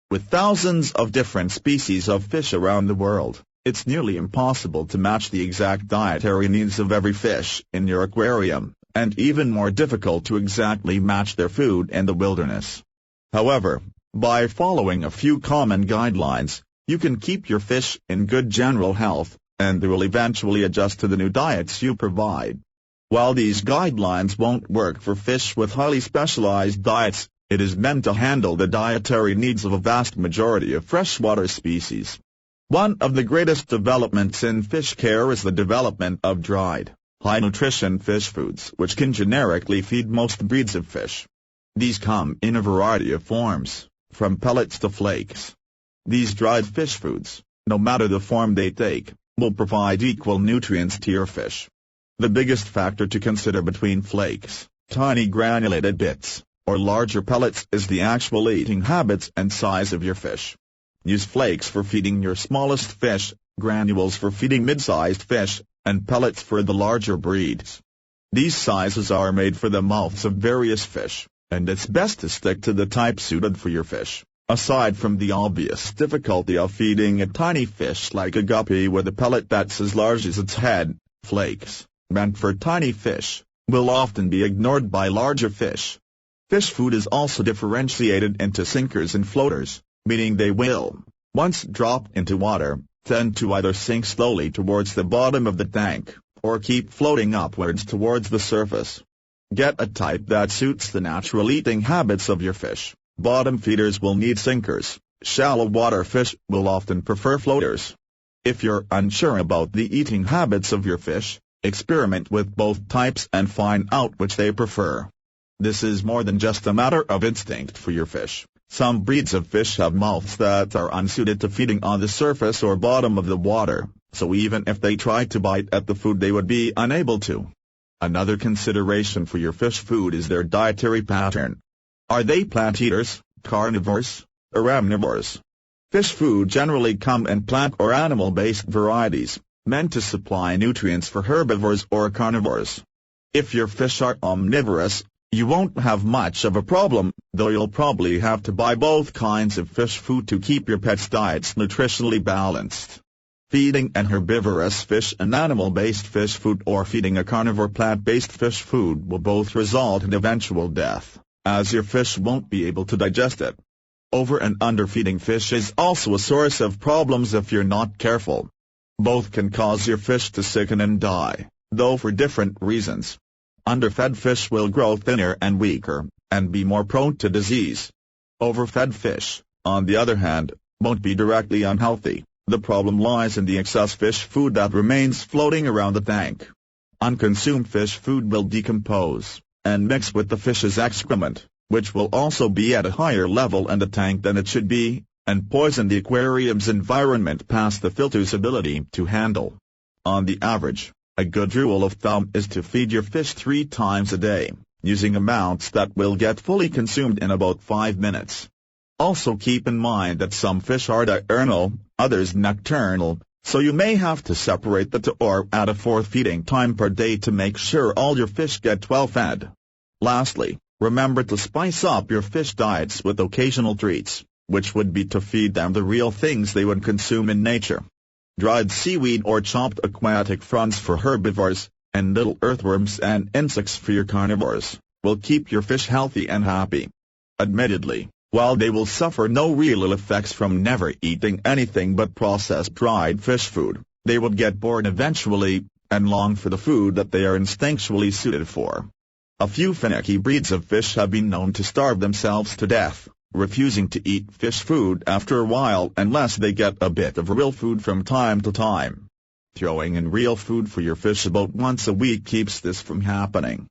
With thousands of different species of fish around the world, it's nearly impossible to match the exact dietary needs of every fish in your aquarium, and even more difficult to exactly match their food in the wilderness. However, by following a few common guidelines, you can keep your fish in good general health, and they will eventually adjust to the new diets you provide. While these guidelines won't work for fish with highly specialized diets, it is meant to handle the dietary needs of a vast majority of freshwater species. One of the greatest developments in fish care is the development of dried, high-nutrition fish foods which can generically feed most breeds of fish. These come in a variety of forms, from pellets to flakes. These dried fish foods, no matter the form they take, will provide equal nutrients to your fish. The biggest factor to consider between flakes, tiny granulated bits, or larger pellets is the actual eating habits and size of your fish. Use flakes for feeding your smallest fish, granules for feeding mid-sized fish, and pellets for the larger breeds. These sizes are made for the mouths of various fish, and it's best to stick to the type suited for your fish. Aside from the obvious difficulty of feeding a tiny fish like a guppy with a pellet that's as large as its head, flakes, meant for tiny fish, will often be ignored by larger fish. Fish food is also differentiated into sinkers and floaters, meaning they will, once dropped into water, tend to either sink slowly towards the bottom of the tank, or keep floating upwards towards the surface. Get a type that suits the natural eating habits of your fish. Bottom feeders will need sinkers, shallow water fish will often prefer floaters. If you're unsure about the eating habits of your fish, experiment with both types and find out which they prefer. This is more than just a matter of instinct for your fish. Some breeds of fish have mouths that are unsuited to feeding on the surface or bottom of the water, so even if they tried to bite at the food they would be unable to. Another consideration for your fish food is their dietary pattern. Are they plant eaters, carnivores, or omnivores? Fish food generally come in plant or animal-based varieties, meant to supply nutrients for herbivores or carnivores. If your fish are omnivorous, you won't have much of a problem, though you'll probably have to buy both kinds of fish food to keep your pet's diets nutritionally balanced. Feeding an herbivorous fish an animal-based fish food or feeding a carnivore plant-based fish food will both result in eventual death, as your fish won't be able to digest it. Over- and underfeeding fish is also a source of problems if you're not careful. Both can cause your fish to sicken and die, though for different reasons. Underfed fish will grow thinner and weaker, and be more prone to disease. Overfed fish, on the other hand, won't be directly unhealthy. The problem lies in the excess fish food that remains floating around the tank. Unconsumed fish food will decompose, and mix with the fish's excrement, which will also be at a higher level in the tank than it should be, and poison the aquarium's environment past the filter's ability to handle. On the average, a good rule of thumb is to feed your fish 3 times a day, using amounts that will get fully consumed in about 5 minutes. Also keep in mind that some fish are diurnal, others nocturnal, so you may have to separate the 2 or add a 4th feeding time per day to make sure all your fish get well fed. Lastly, remember to spice up your fish diets with occasional treats, which would be to feed them the real things they would consume in nature. Dried seaweed or chopped aquatic fronds for herbivores, and little earthworms and insects for your carnivores, will keep your fish healthy and happy. Admittedly, while they will suffer no real ill effects from never eating anything but processed dried fish food, they will get bored eventually, and long for the food that they are instinctually suited for. A few finicky breeds of fish have been known to starve themselves to death, refusing to eat fish food after a while unless they get a bit of real food from time to time. Throwing in real food for your fish about once a week keeps this from happening.